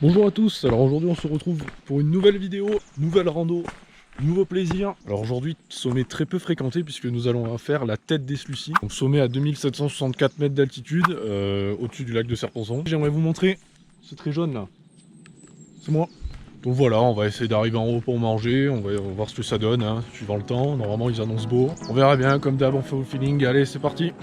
Bonjour à tous, alors aujourd'hui on se retrouve pour une nouvelle vidéo, nouvelle rando, nouveau plaisir. Alors aujourd'hui sommet très peu fréquenté puisque nous allons faire la tête des Slucis. Donc sommet à 2764 mètres d'altitude au-dessus du lac de Serponçon. J'aimerais vous montrer ce très jaune là, c'est moi. Donc voilà, on va essayer d'arriver en haut pour manger, on va voir ce que ça donne, hein, suivant le temps. Normalement ils annoncent beau, on verra bien, comme d'hab on fait au feeling. Allez c'est parti.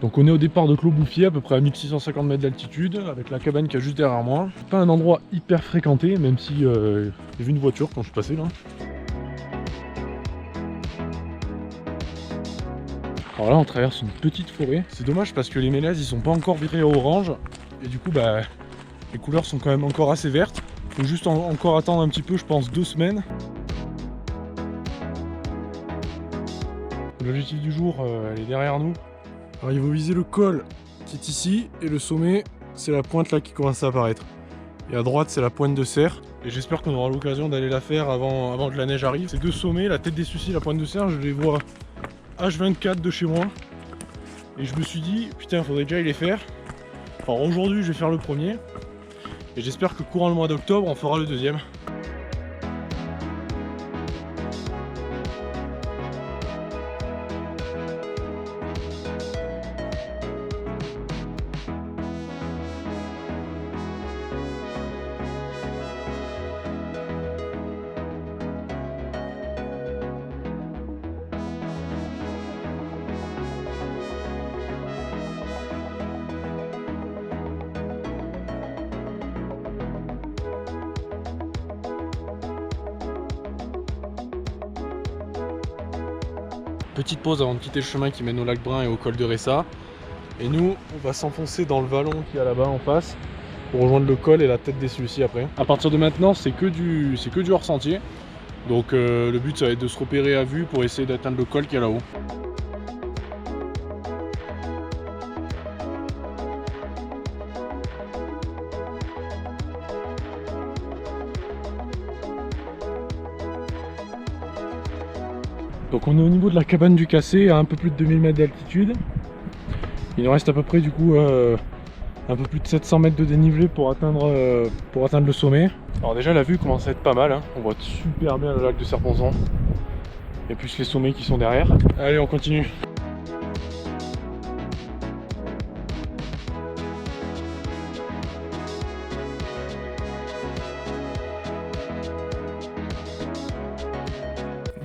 Donc on est au départ de Clos Bouffier, à peu près à 1650 mètres d'altitude, avec la cabane qui est juste derrière moi. Pas un endroit hyper fréquenté, même si j'ai vu une voiture quand je suis passé là. Alors là on traverse une petite forêt. C'est dommage parce que les mélèzes ils sont pas encore virés au orange. Et du coup bah les couleurs sont quand même encore assez vertes. Faut juste encore attendre un petit peu, je pense 2 semaines. L'objectif du jour elle est derrière nous. Alors il faut viser le col qui est ici et le sommet c'est la pointe là qui commence à apparaître. Et à droite c'est la pointe de Serre. Et j'espère qu'on aura l'occasion d'aller la faire avant que la neige arrive. Ces deux sommets, la tête des Slucis, la pointe de Serre, je les vois H24 de chez moi. Et je me suis dit putain il faudrait déjà y les faire. Alors aujourd'hui je vais faire le premier. Et j'espère que courant le mois d'octobre on fera le deuxième. Petite pause avant de quitter le chemin qui mène au lac Brun et au col de Ressa. Et nous, on va s'enfoncer dans le vallon qui est là-bas en face pour rejoindre le col et la tête des Slucis après. À partir de maintenant, c'est que du hors sentier. Donc le but ça va être de se repérer à vue pour essayer d'atteindre le col qui est là-haut. Donc on est au niveau de la cabane du Cassé à un peu plus de 2000 mètres d'altitude. Il nous reste à peu près du coup un peu plus de 700 mètres de dénivelé pour atteindre le sommet. Alors déjà la vue commence à être pas mal, hein. On voit super bien le lac de Serponçon. Et plus les sommets qui sont derrière. Allez on continue.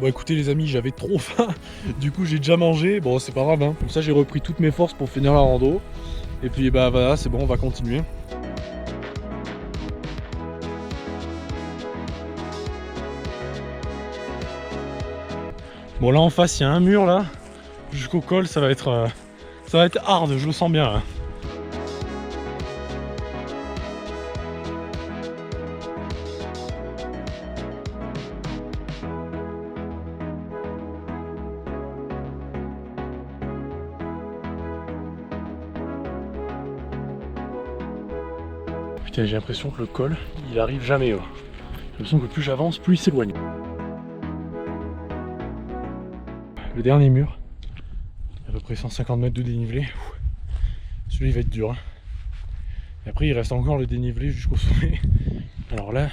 Bon écoutez les amis, j'avais trop faim, du coup j'ai déjà mangé, bon c'est pas grave hein. Comme ça j'ai repris toutes mes forces pour finir la rando. Et puis bah voilà, c'est bon, on va continuer. Bon là en face il y a un mur là, jusqu'au col ça va être hard, je le sens bien là. Putain, j'ai l'impression que le col, il arrive jamais. J'ai l'impression que plus j'avance, plus il s'éloigne. Le dernier mur, à peu près 150 mètres de dénivelé. Celui-là il va être dur. Hein. Et après il reste encore le dénivelé jusqu'au sommet. Alors là,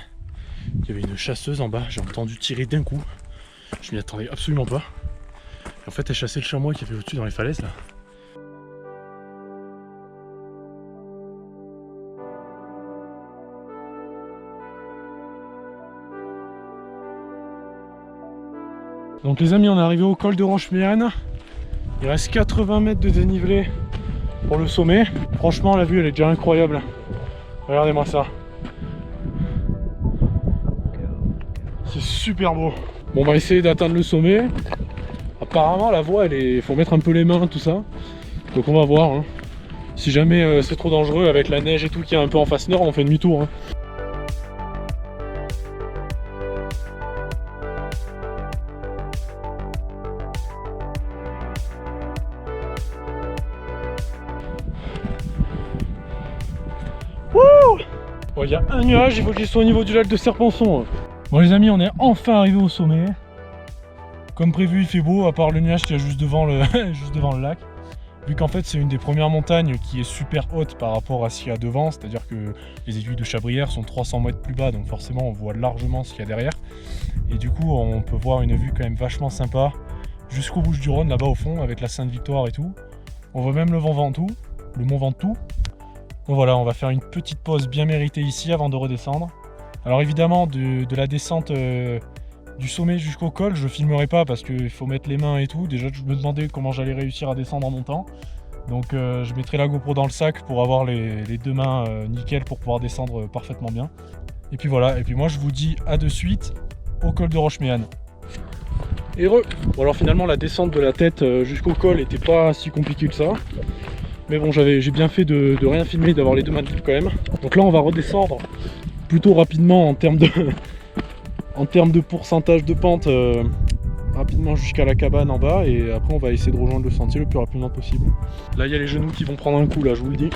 il y avait une chasseuse en bas, j'ai entendu tirer d'un coup. Je m'y attendais absolument pas. Et en fait elle chassait le chamois qui avait au-dessus dans les falaises là. Donc les amis, on est arrivé au col de Roche-Méane. Il reste 80 mètres de dénivelé pour le sommet. Franchement la vue elle est déjà incroyable. Regardez-moi ça. C'est super beau. Bon on va essayer d'atteindre le sommet. Apparemment la voie il faut mettre un peu les mains tout ça. Donc on va voir hein. Si jamais c'est trop dangereux avec la neige et tout qui est un peu en face nord, on fait demi-tour hein. Bon, il y a un nuage, il faut qu'il soit au niveau du lac de Serponçon. Bon les amis, on est enfin arrivé au sommet. Comme prévu, il fait beau, à part le nuage qui est juste devant le, juste devant le lac. Vu qu'en fait c'est une des premières montagnes qui est super haute par rapport à ce qu'il y a devant, c'est-à-dire que les aiguilles de Chabrières sont 300 mètres plus bas, donc forcément on voit largement ce qu'il y a derrière. Et du coup on peut voir une vue quand même vachement sympa jusqu'aux Bouches-du-Rhône là-bas au fond avec la Sainte-Victoire et tout. On voit même le Mont Ventoux. Donc voilà, on va faire une petite pause bien méritée ici avant de redescendre. Alors évidemment de la descente du sommet jusqu'au col, je filmerai pas parce qu'il faut mettre les mains et tout. Déjà je me demandais comment j'allais réussir à descendre en montant. Donc je mettrai la GoPro dans le sac pour avoir les deux mains nickel pour pouvoir descendre parfaitement bien. Et puis voilà, et puis moi je vous dis à de suite au col de Rocheméane. Heureux. Bon alors finalement la descente de la tête jusqu'au col était pas si compliquée que ça. Mais bon j'ai bien fait de rien filmer, d'avoir les deux mains libres quand même. Donc là on va redescendre plutôt rapidement en termes de pourcentage de pente rapidement jusqu'à la cabane en bas et après on va essayer de rejoindre le sentier le plus rapidement possible. Là il y a les genoux qui vont prendre un coup là, je vous le dis.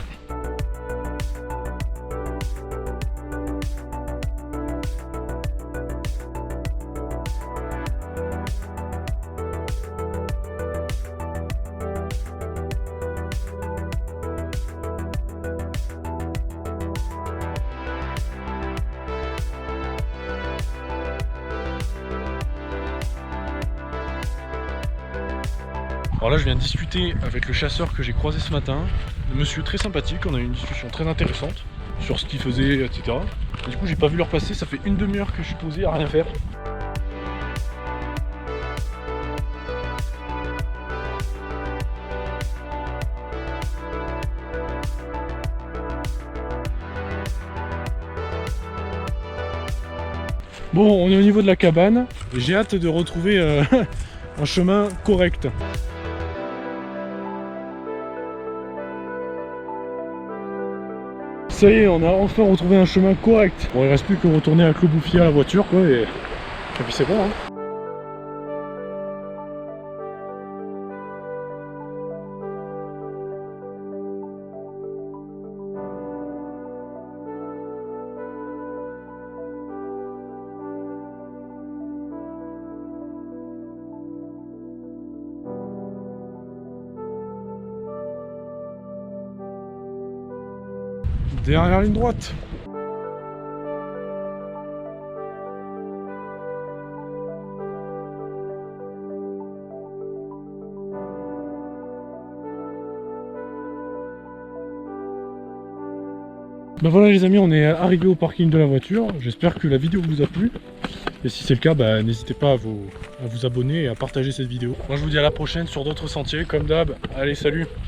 Alors là je viens de discuter avec le chasseur que j'ai croisé ce matin, le monsieur très sympathique, on a eu une discussion très intéressante sur ce qu'il faisait, etc. Et du coup j'ai pas vu l'heure passer, ça fait une demi-heure que je suis posé à rien faire. Bon, on est au niveau de la cabane, j'ai hâte de retrouver un chemin correct. Ça y est, on a enfin retrouvé un chemin correct. Bon, il reste plus que retourner avec le bouffier à la voiture, quoi, et puis c'est bon, hein. Dernière ligne droite. Ben voilà les amis, on est arrivé au parking de la voiture. J'espère que la vidéo vous a plu. Et si c'est le cas, bah, n'hésitez pas à vous abonner et à partager cette vidéo. Moi je vous dis à la prochaine sur d'autres sentiers, comme d'hab. Allez, salut!